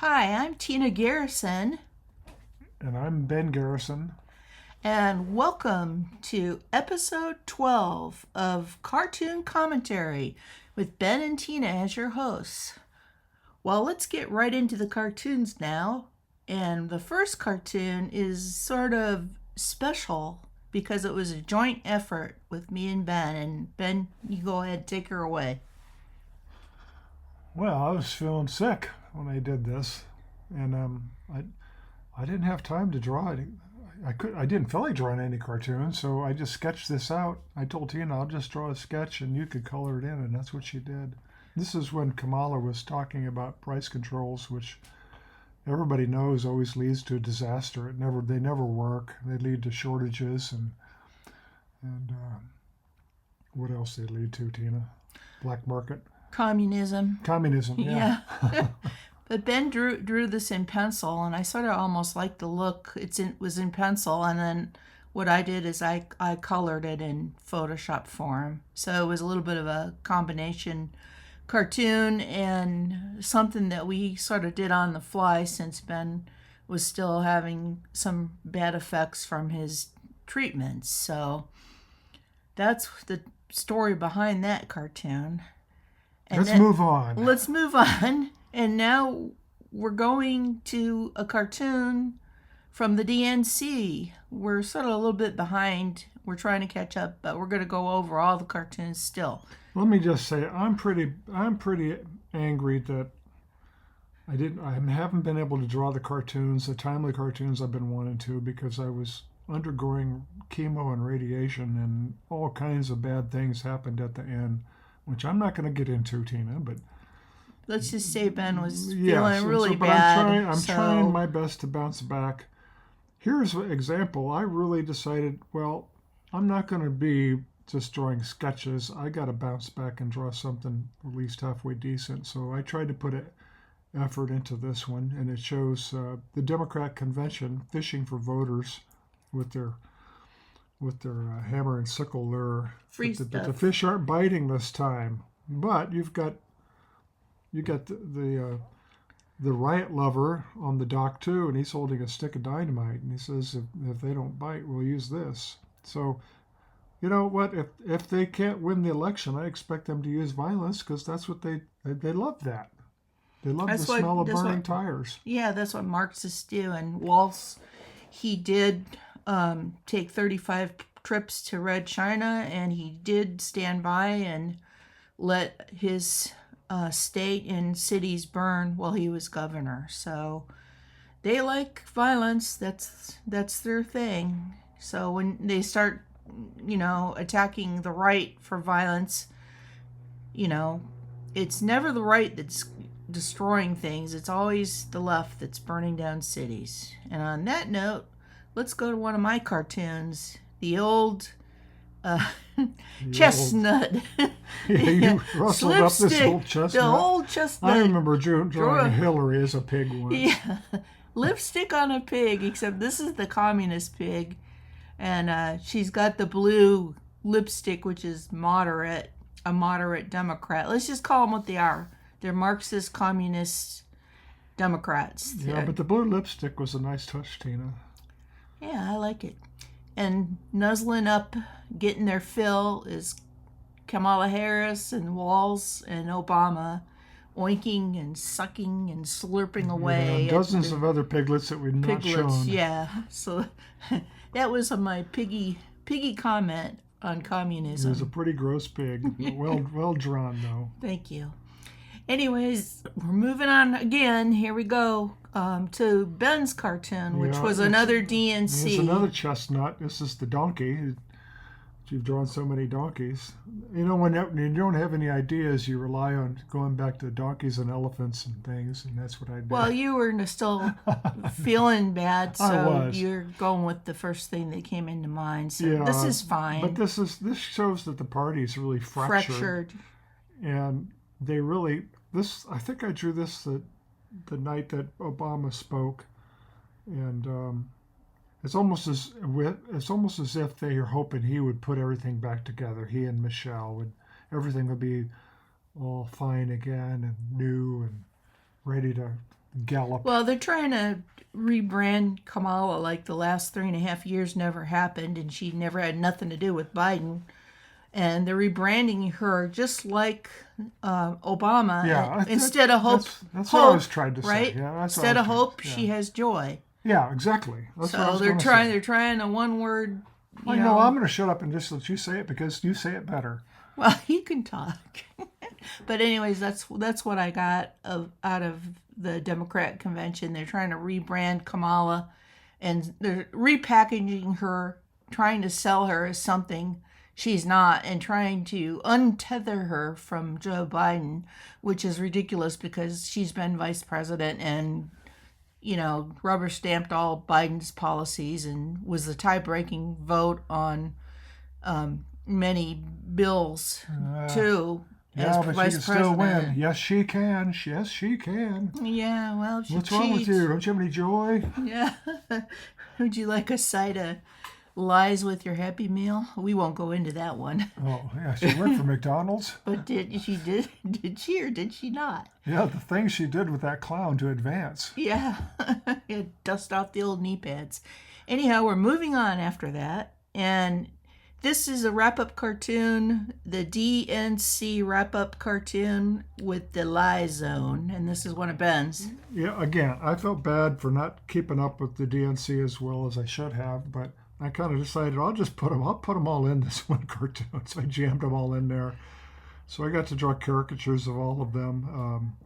Hi, I'm Tina Garrison, And I'm Ben Garrison. and welcome to episode 12 of Cartoon Commentary with Ben and Tina as your hosts. Well, let's get right into the cartoons now. And the first cartoon is sort of special because it was a joint effort with me and Ben. And Ben, you go ahead, take her away. Well, I was feeling sick when I did this, and I didn't have time to draw it. I didn't feel like drawing any cartoons, so I just sketched this out. I told Tina I'll just draw a sketch and you could color it in, and that's what she did. This is when Kamala was talking about price controls, which everybody knows always leads to disaster. They never work. They lead to shortages and what else they lead to, Tina? Black market. Communism. Communism, yeah. Yeah. But Ben drew this in pencil, and I sort of almost liked the look. It was in pencil, and then what I did is I colored it in Photoshop form. So it was a little bit of a combination cartoon and something that we sort of did on the fly since Ben was still having some bad effects from his treatments. So that's the story behind that cartoon. And Let's move on. Let's move on. And now we're going to a cartoon from the DNC. We're sort of a little bit behind. We're trying to catch up, but we're going to go over all the cartoons still. Let me just say, I'm pretty angry that I haven't been able to draw the timely cartoons I've been wanting to, because I was undergoing chemo and radiation, and all kinds of bad things happened at the end, which I'm not going to get into, Tina, but let's just say Ben was feeling really bad. I'm trying my best to bounce back. Here's an example. I really decided, well, I'm not going to be just drawing sketches. I got to bounce back and draw something at least halfway decent. So I tried to put an effort into this one, and it shows the Democrat convention fishing for voters with their hammer and sickle lure. But the fish aren't biting this time. But you got the riot lover on the dock too, and he's holding a stick of dynamite, and he says if they don't bite, we'll use this. So, you know what? If they can't win the election, I expect them to use violence, because that's what they love that. They love the smell of burning tires. Yeah, that's what Marxists do. And Waltz, he did take 35 trips to Red China, and he did stand by and let his state and cities burn while he was governor. So they like violence. That's their thing. So when they start, attacking the right for violence, it's never the right that's destroying things. It's always the left that's burning down cities. And on that note, let's go to one of my cartoons, the old chestnut. You rustled up this old chestnut. The old chestnut. I remember drawing Hillary as a pig once. Yeah, lipstick on a pig, except this is the communist pig, and she's got the blue lipstick, which is a moderate Democrat. Let's just call them what they are. They're Marxist, communist Democrats. Yeah, but the blue lipstick was a nice touch, Tina. Yeah, I like it. And nuzzling up, getting their fill, is Kamala Harris and Walz and Obama, oinking and sucking and slurping away. Yeah, dozens of other piglets that we've not shown. Yeah. So that was my piggy comment on communism. It was a pretty gross pig. well drawn, though. Thank you. Anyways, we're moving on again. Here we go to Ben's cartoon, which was another DNC. It's another chestnut. This is the donkey. You've drawn so many donkeys. When you don't have any ideas, you rely on going back to donkeys and elephants and things, and that's what I did. Well, you were still feeling bad, I so was. You're going with the first thing that came into mind. So yeah, this is fine. But this shows that the party is really fractured. And they really I think I drew this the night that Obama spoke, and it's almost as if they are hoping he would put everything back together. He and Michelle everything would be all fine again and new and ready to gallop. Well, they're trying to rebrand Kamala like the last 3.5 years never happened, and she never had nothing to do with Biden. And they're rebranding her just like Obama. Yeah, Instead of hope, that's hope, what I was trying to say. right? Yeah, that's Instead what I of was hope, trying to, she has joy. Yeah, exactly. That's what I So was they're gonna trying. say. They're trying a one-word. Well, I'm going to shut up and just let you say it because you say it better. Well, you can talk. But anyways, that's what I got out of the Democrat convention. They're trying to rebrand Kamala, and they're repackaging her, trying to sell her as something she's not, and trying to untether her from Joe Biden, which is ridiculous because she's been vice president and rubber stamped all Biden's policies and was the tie-breaking vote on many bills too. Yeah, but vice she can president. still win. Yes, she can. Yes, she can. Yeah, well, she What's wrong with you? Don't you have any joy? Yeah. Would you like a side of lies with your Happy Meal? We won't go into that one. Oh, yeah, she worked for McDonald's. But did she or did she not? Yeah, the things she did with that clown to advance. Yeah. Yeah, dust off the old knee pads. Anyhow, we're moving on after that, and this is a wrap-up cartoon, the DNC wrap-up cartoon with the Lie Zone, and this is one of Ben's. Yeah, again, I felt bad for not keeping up with the DNC as well as I should have, but I kind of decided I'll put them all in this one cartoon, so I jammed them all in there. So I got to draw caricatures of all of them.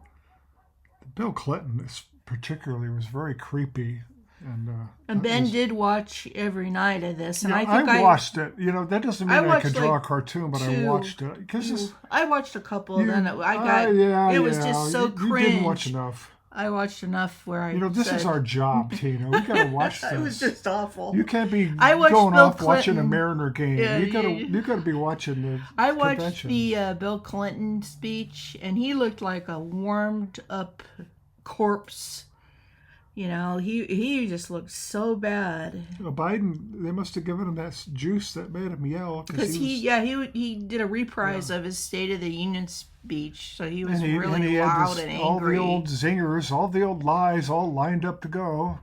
Bill Clinton particularly was very creepy. And Ben did watch every night of this, and yeah, I think I watched it. That doesn't mean I could draw a cartoon, but I watched it because I watched a couple. Then I got it was just so cringe. You didn't watch enough. I watched enough where I. This is our job, Tina. We got to watch this. It was just awful. You can't be going off Clinton. watching a Mariner game. Yeah, you got to be watching the. I watched convention. the Bill Clinton speech, and he looked like a warmed up corpse. He just looked so bad. Biden, they must have given him that juice that made him yell. Because he did a reprise of his State of the Union speech, so he was really loud and angry. All the old zingers, all the old lies, all lined up to go.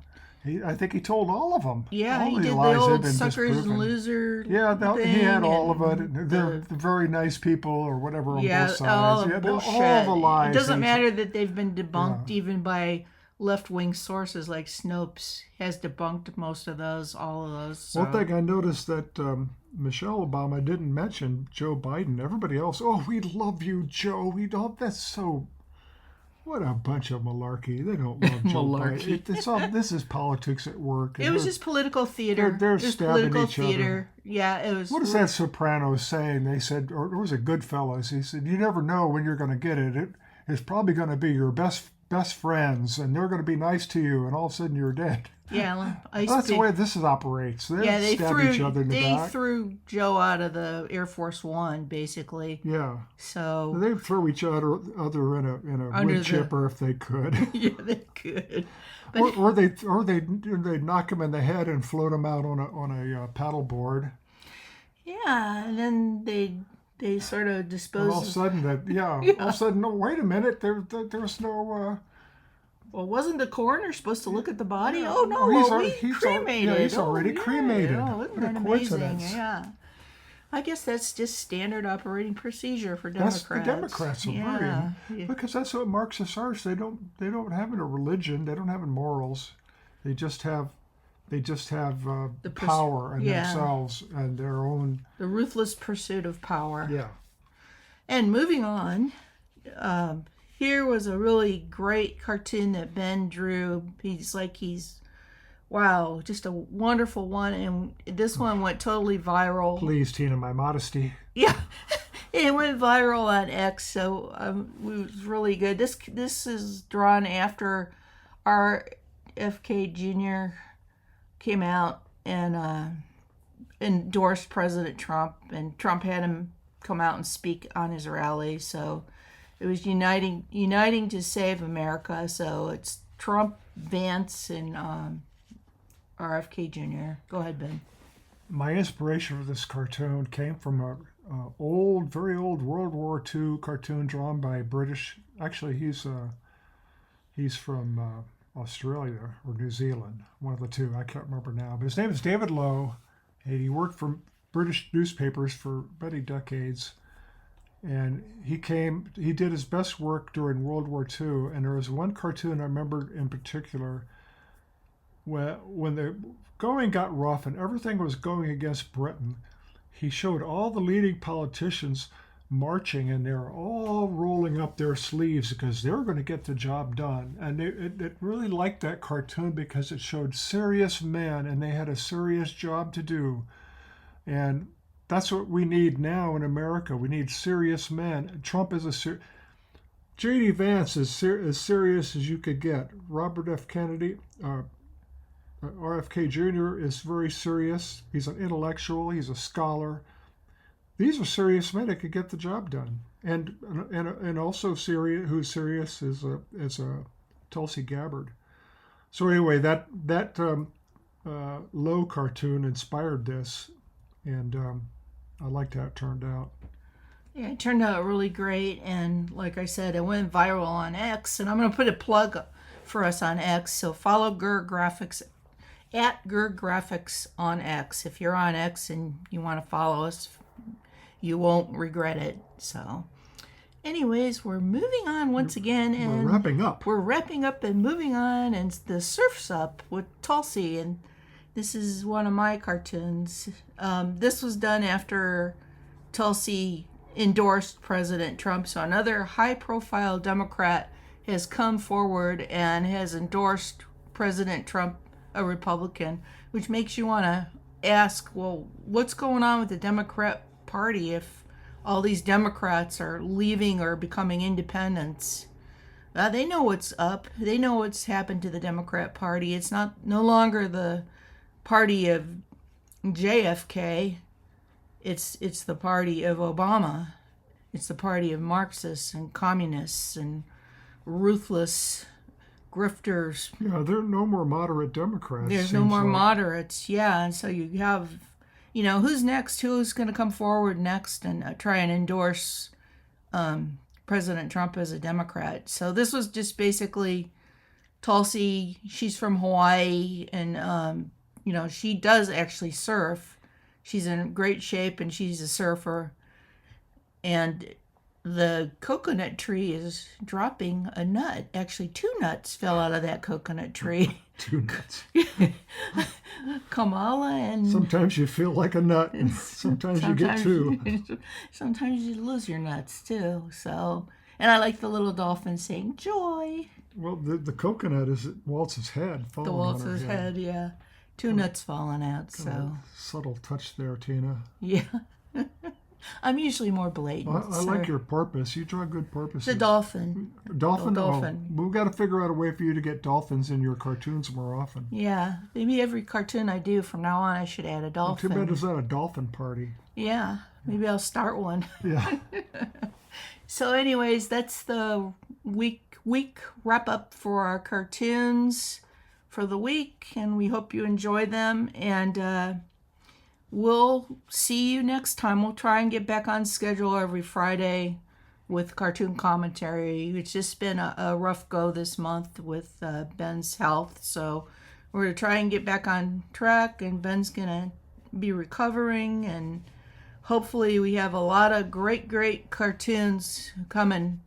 I think he told all of them. Yeah, all he did lies the had old been suckers disproven. and loser. Yeah, he had all of it. They're the very nice people or whatever on both sides. All the bullshit. All the lies. It doesn't matter that they've been debunked even by left-wing sources like Snopes has debunked most of those, all of those. So. One thing I noticed that Michelle Obama didn't mention Joe Biden. Everybody else, we love you, Joe. That's so. What a bunch of malarkey. They don't love Joe Biden. This is politics at work. It was just political theater. They're stabbing each other. Yeah, it was. What is that Sopranos saying? They said, or it was a Goodfellas. He said, you never know when you're going to get it. It's probably going to be your best friends, and they're going to be nice to you, and all of a sudden you're dead. Yeah, that's the way this operates. They stab each other in the back. They threw Joe out of the Air Force One, basically. Yeah. So they throw each other in a wood chipper if they could. Yeah, they could. But or they knock him in the head and float him out on a paddle board. Yeah, and then they sort of dispose. And all of a sudden, all of a sudden, no, wait a minute, there's no. Well, wasn't the coroner supposed to look at the body? Yeah. Oh no, he's cremated. He's already cremated. Oh, isn't that amazing? Yeah. I guess that's just standard operating procedure for Democrats. That's the Democrats are worrying because that's what Marxists are. So they don't have a religion. They don't have morals. They just have the power and themselves and their own. The ruthless pursuit of power. Yeah. And moving on, here was a really great cartoon that Ben drew. Wow, just a wonderful one. And this one went totally viral. Please, Tina, my modesty. Yeah. It went viral on X, so it was really good. This is drawn after RFK Jr. came out and endorsed President Trump, and Trump had him come out and speak on his rally. So it was uniting to save America. So it's Trump, Vance, and RFK Jr. Go ahead, Ben. My inspiration for this cartoon came from a very old World War II cartoon drawn by British. Actually, he's He's from Australia or New Zealand, one of the two. I can't remember now. But his name is David Lowe, and he worked for British newspapers for many decades. And he did his best work during World War II. And there was one cartoon I remember in particular when the going got rough and everything was going against Britain. He showed all the leading politicians marching, and they were all rolling up their sleeves because they were going to get the job done. And it really liked that cartoon because it showed serious men, and they had a serious job to do. And that's what we need now in America. We need serious men. Trump is J.D. Vance is as serious as you could get. Robert F. Kennedy, RFK Jr. is very serious. He's an intellectual. He's a scholar. These are serious men that could get the job done. And also serious. Who's serious is Tulsi Gabbard. So anyway, that Low cartoon inspired this, and I liked how it turned out. Yeah, it turned out really great, and like I said, it went viral on X, and I'm going to put a plug for us on X, so follow Gur Graphics at Gur Graphics on X. If you're on X and you want to follow us, you won't regret it. So anyways, we're moving on once again, and we're wrapping up. We're wrapping up and moving on, and the Surfs Up with Tulsi, and this is one of my cartoons. This was done after Tulsi endorsed President Trump, so another high-profile Democrat has come forward and has endorsed President Trump, a Republican, which makes you want to ask, well, what's going on with the Democrat Party if all these Democrats are leaving or becoming independents? They know what's up. They know what's happened to the Democrat Party. It's no longer the party of JFK. It's the party of Obama. It's the party of Marxists and communists and ruthless grifters. Yeah, there are no more moderate Democrats. There's no more moderates, yeah. And so you have, who's next? Who's going to come forward next and try and endorse President Trump as a Democrat? So this was just basically Tulsi. She's from Hawaii, and she does actually surf. She's in great shape, and she's a surfer. And the coconut tree is dropping a nut. Actually, 2 nuts fell out of that coconut tree. 2 nuts. Kamala and... Sometimes you feel like a nut. Sometimes you get 2. Sometimes you lose your nuts, too. So, and I like the little dolphin saying, joy. Well, the coconut is at Waltz's head. The Waltz's head, yeah. 2 nuts falling out, so... Subtle touch there, Tina. Yeah. I'm usually more blatant. I like your porpoise. You draw good porpoises. The dolphin. Dolphin? Dolphin. We've got to figure out a way for you to get dolphins in your cartoons more often. Yeah. Maybe every cartoon I do from now on, I should add a dolphin. Too bad it's not a dolphin party. Yeah. Maybe I'll start one. Yeah. So anyways, that's the week wrap up for our cartoons for the week, and we hope you enjoy them, and we'll see you next time. We'll try and get back on schedule every Friday with cartoon commentary. It's just been a rough go this month with Ben's health, so we're going to try and get back on track, and Ben's going to be recovering, and hopefully we have a lot of great cartoons coming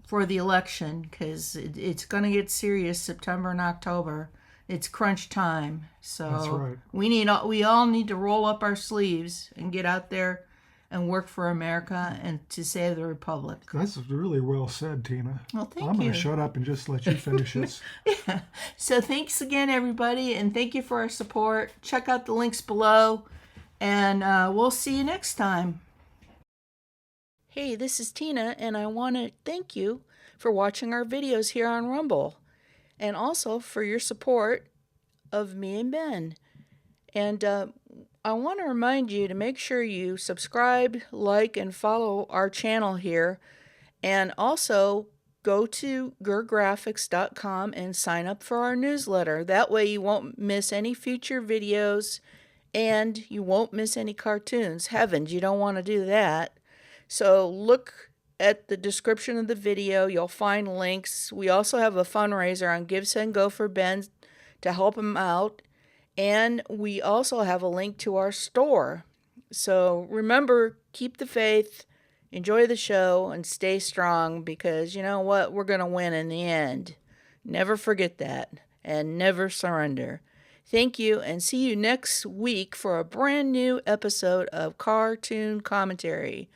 for the election, because it's going to get serious September and October. It's crunch time, so that's right. We all need to roll up our sleeves and get out there and work for America and to save the Republic. That's really well said, Tina. Well, thank you. I'm going to shut up and just let you finish this. Yeah. So thanks again, everybody, and thank you for our support. Check out the links below, and we'll see you next time. Hey, this is Tina, and I want to thank you for watching our videos here on Rumble, and also for your support of me and Ben. And I want to remind you to make sure you subscribe, like, and follow our channel here, and also go to gurgraphics.com and sign up for our newsletter. That way you won't miss any future videos, and you won't miss any cartoons. Heavens, you don't want to do that. So look at the description of the video, you'll find links. We also have a fundraiser on givesendgo for Ben to help him out. And we also have a link to our store. So remember, keep the faith, enjoy the show, and stay strong, because you know what? We're going to win in the end. Never forget that, and never surrender. Thank you, and see you next week for a brand new episode of Cartoon Commentary.